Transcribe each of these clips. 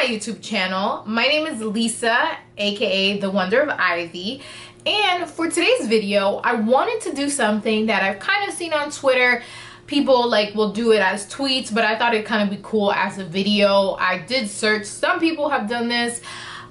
my YouTube channel. My name is Lisa, aka the Wonder of Ivy, and for today's video I wanted to do something that I've kind of seen on Twitter. People will do it as tweets, but I thought it'd kind of be cool as a video. I did search, some people have done this,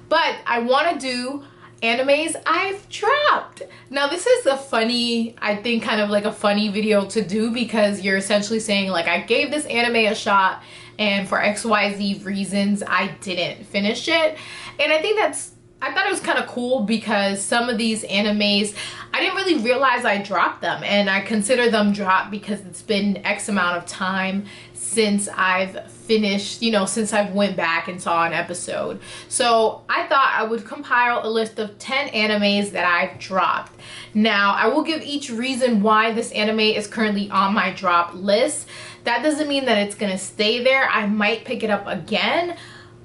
but I want to do animes I've dropped. Now this is a funny, I think kind of like a funny video to do, because you're essentially saying like, I gave this anime a shot and for XYZ reasons I didn't finish it. And I think I thought it was kind of cool, because some of these animes I didn't really realize I dropped them, and I consider them dropped because it's been X amount of time since I've finished, since I've went back and saw an episode. So I thought I would compile a list of 10 animes that I've dropped. Now I will give each reason why this anime is currently on my drop list. That doesn't mean that it's gonna stay there. I might pick it up again,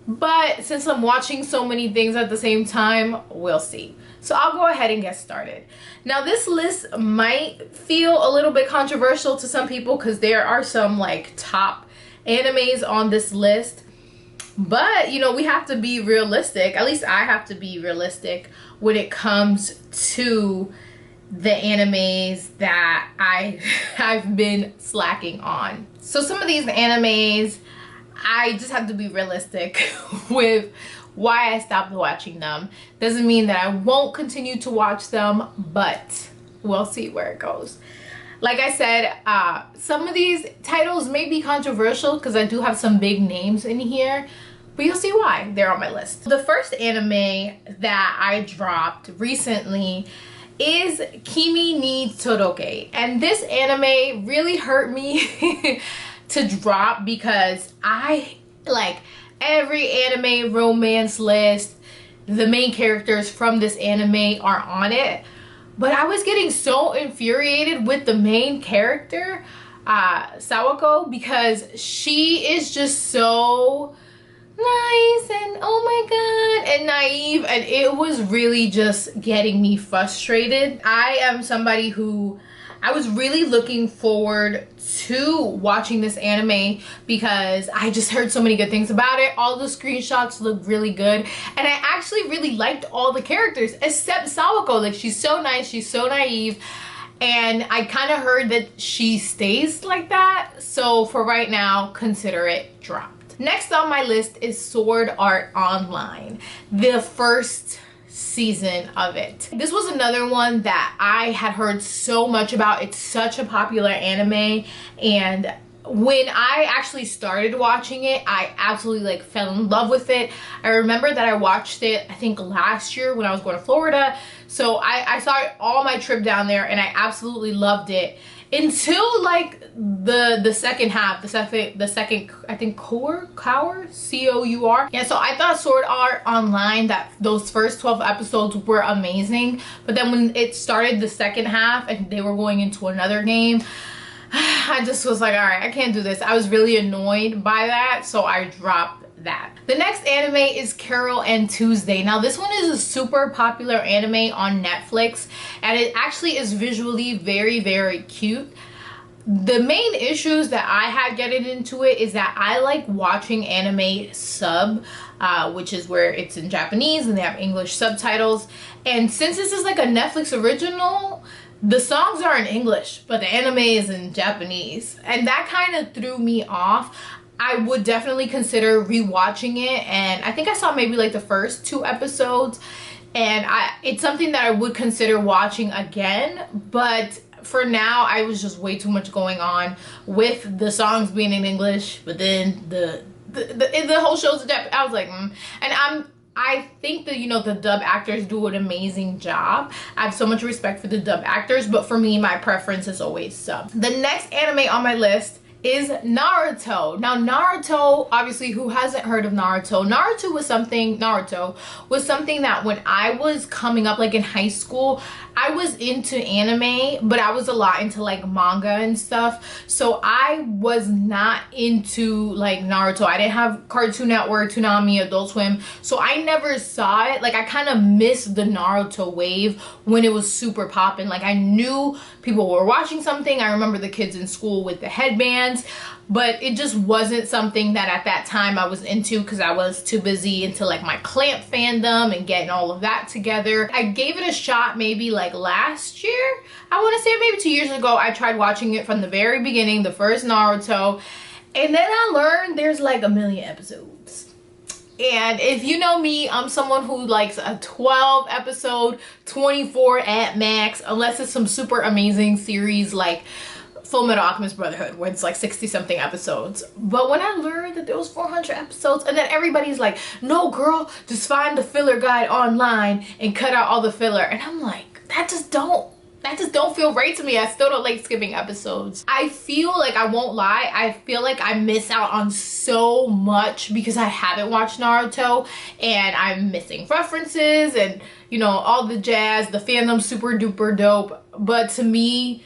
but since I'm watching so many things at the same time, we'll see. So I'll go ahead and get started. Now this list might feel a little bit controversial to some people, because there are some top animes on this list, but we have to be realistic. At least I have to be realistic when it comes to the animes that I've been slacking on. So some of these animes, I just have to be realistic with why I stopped watching them. Doesn't mean that I won't continue to watch them, but we'll see where it goes. Like I said, some of these titles may be controversial because I do have some big names in here, but you'll see why they're on my list. The first anime that I dropped recently is Kimi ni Totoki, and this anime really hurt me to drop, because I every anime romance list, the main characters from this anime are on it, but I was getting so infuriated with the main character, Sawako, because she is just so nice and oh my god and naive, and it was really just getting me frustrated. I am somebody who I was really looking forward to watching this anime because I just heard so many good things about it. All the screenshots look really good, and I actually really liked all the characters except Sawako. She's so nice, she's so naive, and I kind of heard that she stays like that. So for right now, consider it dropped. Next on my list is Sword Art Online, the first season of it. This was another one that I had heard so much about. It's such a popular anime, and when I actually started watching it, I absolutely fell in love with it. I remember that I watched it, I think last year when I was going to Florida. So I saw it all my trip down there, and I absolutely loved it until the second half, the second I think Cour, C-O-U-R. Yeah, so I thought Sword Art Online, that those first 12 episodes were amazing, but then when it started the second half and they were going into another game, I just was like, all right, I can't do this. I was really annoyed by that, so I dropped that. The next anime is Carol and Tuesday. Now this one is a super popular anime on Netflix, and it actually is visually very, very cute. The main issues that I had getting into it is that I like watching anime sub, which is where it's in Japanese and they have English subtitles. And since this is a Netflix original, the songs are in English, but the anime is in Japanese. And that kind of threw me off. I would definitely consider rewatching it, and I think I saw maybe the first 2 episodes, and it's something that I would consider watching again, but for now I was just way too much going on with the songs being in English, but then the whole show's in Japanese. I was like, and I think that the dub actors do an amazing job. I have so much respect for the dub actors, but for me, my preference is always sub. The next anime on my list is Naruto. Now Naruto, obviously, who hasn't heard of Naruto? Naruto was something that when I was coming up in high school, I was into anime, but I was a lot into manga and stuff. So I was not into Naruto. I didn't have Cartoon Network, Toonami, Adult Swim, so I never saw it. I kind of missed the Naruto wave when it was super poppin'. I knew people were watching something. I remember the kids in school with the headbands ones, but it just wasn't something that at that time I was into because I was too busy into like my Clamp fandom and getting all of that together. I gave it a shot maybe like last year, I want to say, maybe 2 years ago. I tried watching it from the very beginning, the first Naruto, and then I learned there's like a million episodes. And if you know me, I'm someone who likes a 12 episode, 24 at max, unless it's some super amazing series like Fullmetal Alchemist Brotherhood, where it's like 60 something episodes. But when I learned that there was 400 episodes, and then everybody's like, no girl, just find the filler guide online and cut out all the filler. And I'm like, that just don't feel right to me. I still don't like skipping episodes. I feel like, I won't lie, I feel like I miss out on so much because I haven't watched Naruto and I'm missing references and, you know, all the jazz. The fandom's super duper dope, but to me,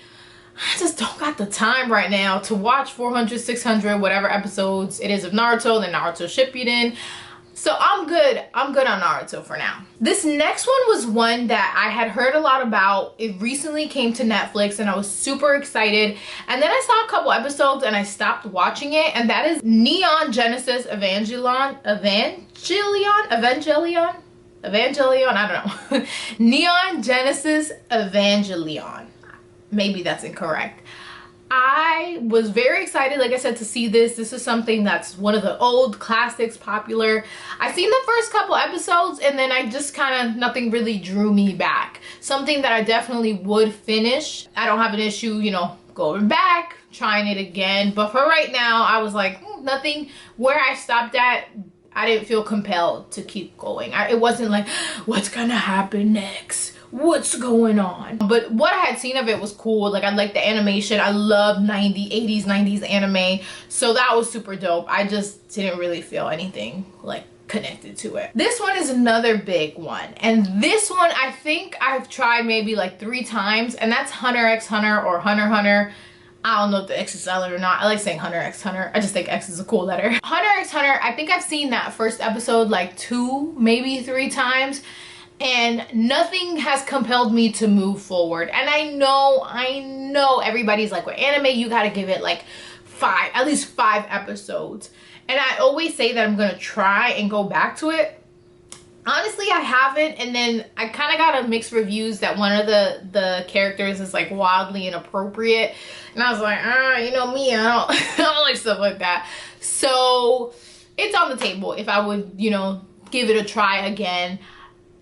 I just don't got the time right now to watch 400, 600, whatever episodes it is of Naruto, the Naruto Shippuden. So I'm good on Naruto for now. This next one was one that I had heard a lot about. It recently came to Netflix and I was super excited. And then I saw a couple episodes and I stopped watching it. And that is Neon Genesis Evangelion, I don't know. Neon Genesis Evangelion. Maybe that's incorrect. I was very excited, like I said, to see this. This is something that's one of the old classics, popular. I've seen the first couple episodes and then I just kind of, nothing really drew me back. Something that I definitely would finish. I don't have an issue, you know, going back, trying it again. But for right now, I was like, nothing. Where I stopped at, I didn't feel compelled to keep going. It wasn't like, what's gonna happen next? What's going on? But what I had seen of it was cool. Like, I liked the animation. I love 80s, 90s anime. So that was super dope. I just didn't really feel anything like connected to it. This one is another big one. And this one, I think I've tried maybe like 3 times. And that's Hunter x Hunter or Hunter Hunter. I don't know if the X is silent or not. I like saying Hunter x Hunter. I just think X is a cool letter. Hunter x Hunter, I think I've seen that first episode like 2, maybe 3 times. And nothing has compelled me to move forward. And I know everybody's like, with anime, you gotta give it like at least 5 episodes. And I always say that I'm gonna try and go back to it. Honestly, I haven't. And then I kind of got a mixed reviews that one of the characters is like wildly inappropriate. And I was like, you know me, I don't like stuff like that. So it's on the table if I would, you know, give it a try again.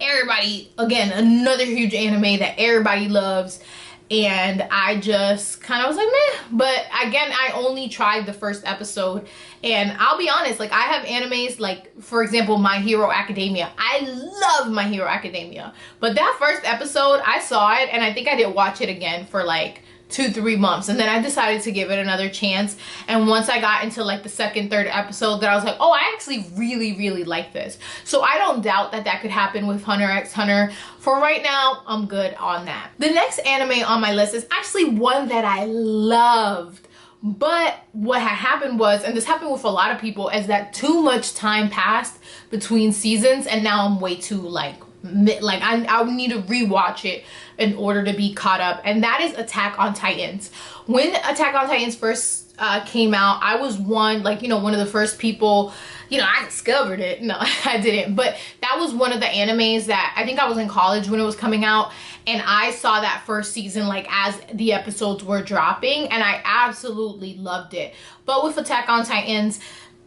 Everybody, again, another huge anime that everybody loves, and I just kind of was like, meh. But again, I only tried the first episode, and I'll be honest, like, I have animes like, for example, My Hero Academia. I love My Hero Academia, but that first episode, I saw it and I think I didn't watch it again for like 2-3 months, and then I decided to give it another chance. And once I got into like the 2nd, 3rd episode, that I was like, oh, I actually really like this. So I don't doubt that that could happen with Hunter x Hunter. For right now, I'm good on that. The next anime on my list is actually one that I loved, but what had happened was, and this happened with a lot of people, is that too much time passed between seasons, and now I'm way too like I would need to rewatch it in order to be caught up, and that is Attack on Titans. When Attack on Titans first came out, I was one of the first people, you know, I discovered it. No, I didn't, but that was one of the animes that I think I was in college when it was coming out, and I saw that first season like as the episodes were dropping, and I absolutely loved it. But with Attack on Titans,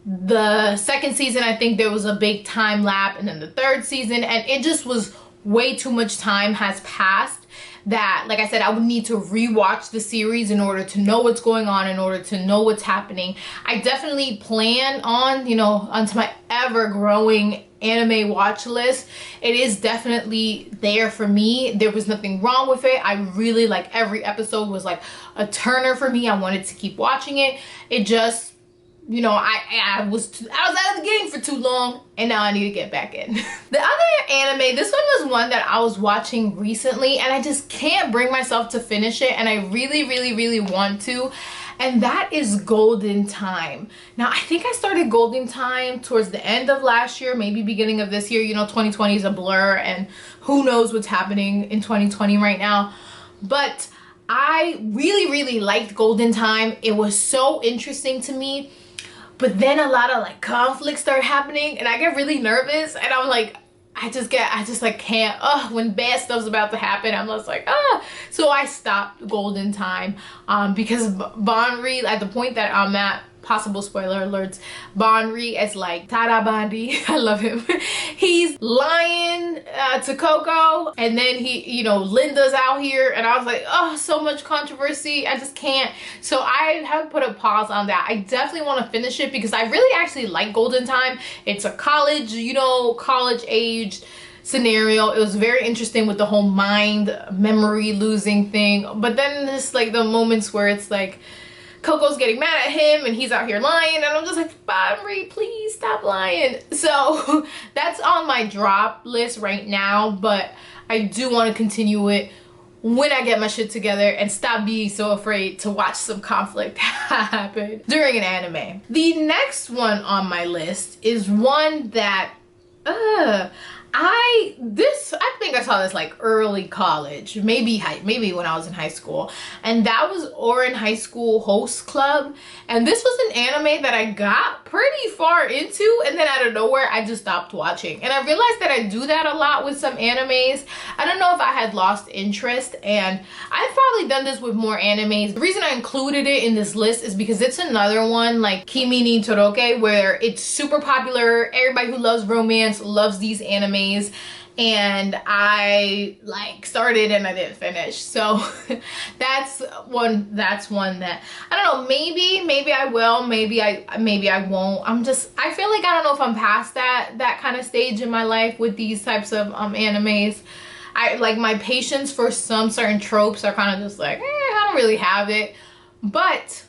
the 2nd season, I think there was a big time lapse, and then the 3rd season, and it just was way too much time has passed that, like I said, I would need to rewatch the series in order to know what's going on, in order to know what's happening. I definitely plan on, you know, onto my ever-growing anime watch list. It is definitely there for me. There was nothing wrong with it. I really, like, every episode was like a turner for me. I wanted to keep watching it. It just, you know, I was out of the game for too long, and now I need to get back in. The other anime, this one was one that I was watching recently, and I just can't bring myself to finish it, and I really want to, and that is Golden Time. Now, I think I started Golden Time towards the end of last year, maybe beginning of this year. You know, 2020 is a blur, and who knows what's happening in 2020 right now. But I really liked Golden Time. It was so interesting to me. But then a lot of like conflicts start happening and I get really nervous and I'm like, I just like can't, when bad stuff's about to happen, I'm just like, So I stopped Golden Time because Bonri, at the point that I'm at, possible spoiler alerts, Bonri is like Tada Bondi. I love him. He's lying to Coco, and then Linda's out here, and I was like, so much controversy. I just can't. So I have put a pause on that. I definitely want to finish it because I really actually like Golden Time. It's a college, college age scenario. It was very interesting with the whole memory losing thing. But then there's like the moments where it's like Coco's getting mad at him and he's out here lying, and I'm just like, Bonri, please stop lying. So that's on my drop list right now, but I do want to continue it when I get my shit together and stop being so afraid to watch some conflict happen during an anime. The next one on my list is one that I think I saw this like early college, maybe when I was in high school, and that was Orin High School Host Club. And this was an anime that I got pretty far into, and then out of nowhere I just stopped watching. And I realized that I do that a lot with some animes. I don't know if I had lost interest, and I've probably done this with more animes. The reason I included it in this list is because it's another one like Kimi ni Toroke, where it's super popular. Everybody who loves romance loves these animes, and I like started and I didn't finish. So that's one that I don't know, maybe I will, maybe I won't. I feel like I don't know if I'm past that kind of stage in my life with these types of animes. I like my patience for some certain tropes are kind of just like, I don't really have it. But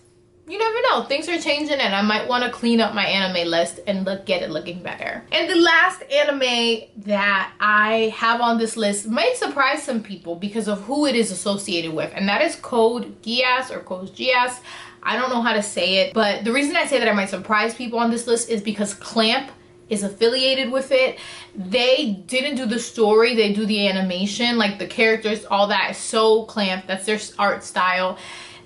you never know, things are changing, and I might want to clean up my anime list and get it looking better. And the last anime that I have on this list might surprise some people because of who it is associated with, and that is Code Geass or Code Geass. I don't know how to say it, but the reason I say that I might surprise people on this list is because Clamp is affiliated with it. They didn't do the story, they do the animation, like the characters, all that is so Clamp. That's their art style.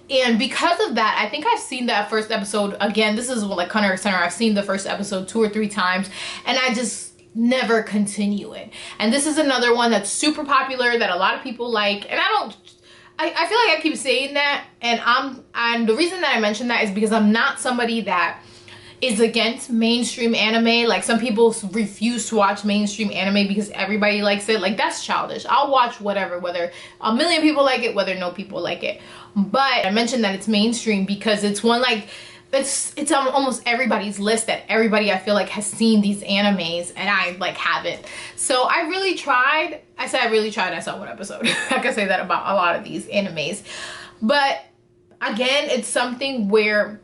And because of that, I think I've seen that first episode. Again, this is like HunterxHunter. I've seen the first episode 2 or 3 times, and I just never continue it. And this is another one that's super popular that a lot of people like. And I feel like I keep saying that, and the reason that I mention that is because I'm not somebody that is against mainstream anime. Like some people refuse to watch mainstream anime because everybody likes it. Like that's childish. I'll watch whatever, whether a million people like it, whether no people like it. But I mentioned that it's mainstream because it's one like it's on almost everybody's list, that everybody I feel like has seen these animes, and I like haven't. So I really tried. I said I really tried. I saw one episode. I can say that about a lot of these animes. But again, it's something where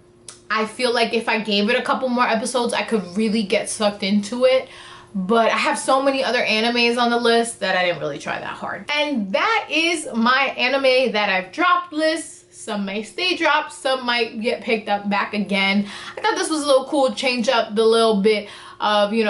I feel like if I gave it a couple more episodes, I could really get sucked into it. But I have so many other animes on the list that I didn't really try that hard. And that is my anime that I've dropped list. Some may stay dropped, some might get picked up back again. I thought this was a little cool, change up the little bit of, you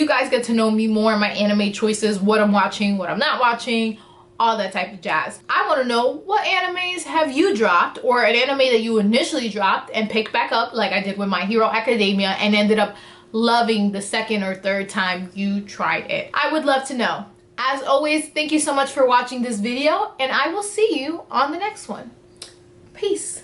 guys get to know me more, my anime choices, what I'm watching, what I'm not watching, all that type of jazz. I want to know, what animes have you dropped, or an anime that you initially dropped and picked back up like I did with My Hero Academia and ended up loving the second or third time you tried it. I would love to know. As always, thank you so much for watching this video, and I will see you on the next one. Peace.